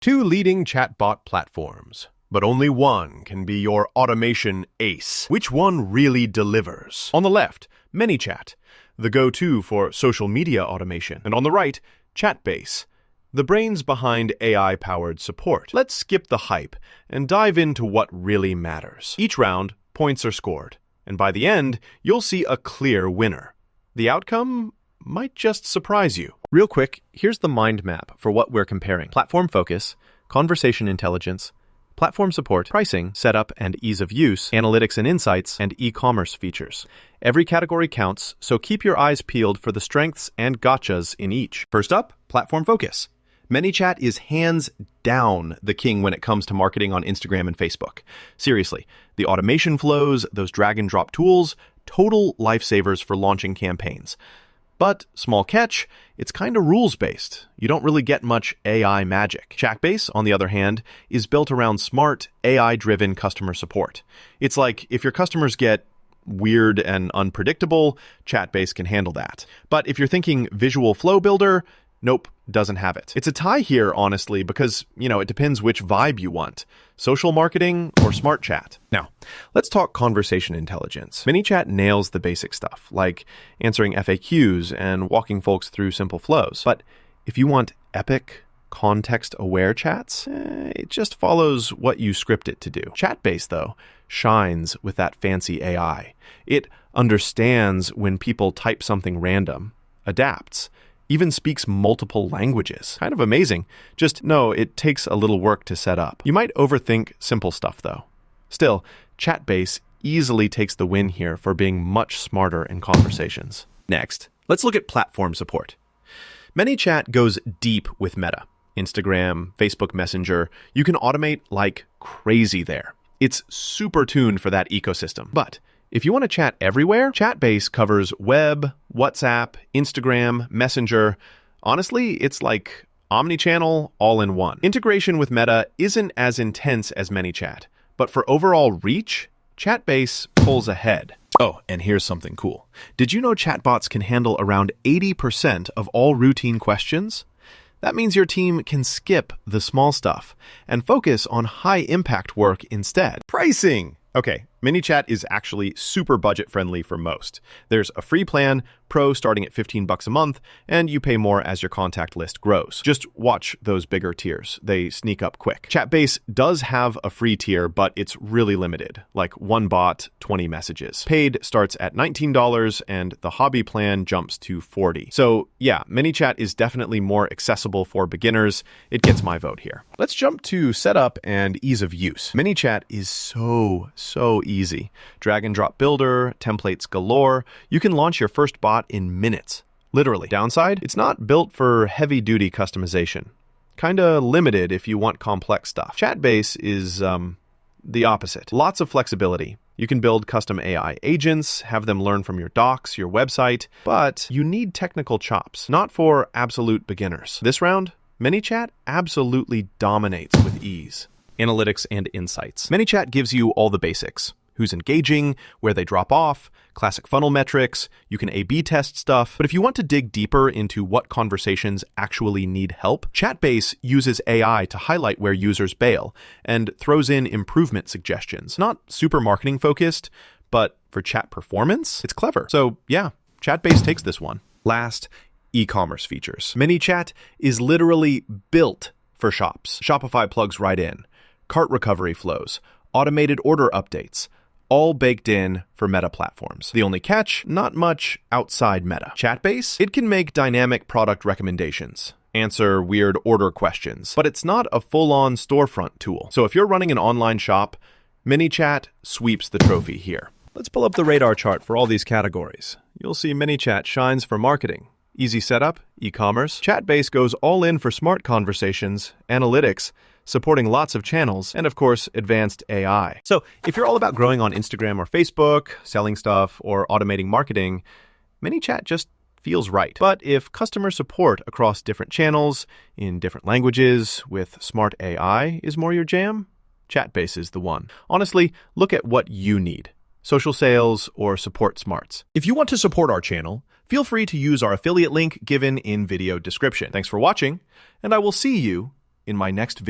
Two leading chatbot platforms, but only one can be your automation ace. Which one really delivers? On the left, ManyChat, the go-to for social media automation. And on the right, Chatbase, the brains behind AI-powered support. Let's skip the hype and dive into what really matters. Each round, points are scored, and by the end, you'll see a clear winner. The outcome might just surprise you. Real quick, here's the mind map for what we're comparing. Platform focus, conversation intelligence, platform support, pricing, setup and ease of use, analytics and insights, and e-commerce features. Every category counts, so keep your eyes peeled for the strengths and gotchas in each. First up, platform focus. ManyChat is hands down the king when it comes to marketing on Instagram and Facebook. Seriously, the automation flows, those drag and drop tools, total lifesavers for launching campaigns. But, small catch, it's kind of rules-based. You don't really get much AI magic. Chatbase, on the other hand, is built around smart, AI-driven customer support. It's like if your customers get weird and unpredictable, Chatbase can handle that. But if you're thinking visual flow builder, nope, doesn't have it. It's a tie here, honestly, because, it depends which vibe you want. Social marketing or smart chat. Now, let's talk conversation intelligence. ManyChat nails the basic stuff, like answering FAQs and walking folks through simple flows. But if you want epic, context-aware chats, it just follows what you script it to do. Chatbase, though, shines with that fancy AI. It understands when people type something random, adapts, even speaks multiple languages. Kind of amazing. Just know it takes a little work to set up. You might overthink simple stuff, though. Still, Chatbase easily takes the win here for being much smarter in conversations. Next, let's look at platform support. ManyChat goes deep with Meta. Instagram, Facebook Messenger, you can automate like crazy there. It's super tuned for that ecosystem. But if you want to chat everywhere, Chatbase covers web, WhatsApp, Instagram, Messenger. Honestly, it's like omnichannel all in one. Integration with Meta isn't as intense as ManyChat, but for overall reach, Chatbase pulls ahead. Oh, and here's something cool. Did you know chatbots can handle around 80% of all routine questions? That means your team can skip the small stuff and focus on high-impact work instead. Pricing! Okay, ManyChat is actually super budget-friendly for most. There's a free plan, Pro starting at $15 a month, and you pay more as your contact list grows. Just watch those bigger tiers. They sneak up quick. Chatbase does have a free tier, but it's really limited, like one bot, 20 messages. Paid starts at $19, and the hobby plan jumps to $40. So yeah, ManyChat is definitely more accessible for beginners. It gets my vote here. Let's jump to setup and ease of use. ManyChat is so easy. Drag and drop builder, templates galore. You can launch your first bot in minutes. Literally. Downside, it's not built for heavy-duty customization. Kinda limited if you want complex stuff. Chatbase is, the opposite. Lots of flexibility. You can build custom AI agents, have them learn from your docs, your website, but you need technical chops, not for absolute beginners. This round, ManyChat absolutely dominates with ease. Analytics and insights. ManyChat gives you all the basics. Who's engaging, where they drop off, classic funnel metrics, you can A/B test stuff. But if you want to dig deeper into what conversations actually need help, Chatbase uses AI to highlight where users bail and throws in improvement suggestions. Not super marketing focused, but for chat performance, it's clever. So yeah, Chatbase takes this one. Last, e-commerce features. ManyChat is literally built for shops. Shopify plugs right in. Cart recovery flows, automated order updates, all baked in for Meta platforms. The only catch, not much outside Meta. Chatbase, it can make dynamic product recommendations, answer weird order questions, but it's not a full-on storefront tool. So if you're running an online shop, ManyChat sweeps the trophy here. Let's pull up the radar chart for all these categories. You'll see ManyChat shines for marketing, easy setup, e-commerce. Chatbase goes all in for smart conversations, analytics, supporting lots of channels, and of course, advanced AI. So if you're all about growing on Instagram or Facebook, selling stuff, or automating marketing, ManyChat just feels right. But if customer support across different channels, in different languages, with smart AI is more your jam, Chatbase is the one. Honestly, look at what you need. Social sales or support smarts. If you want to support our channel, feel free to use our affiliate link given in video description. Thanks for watching, and I will see you in my next video.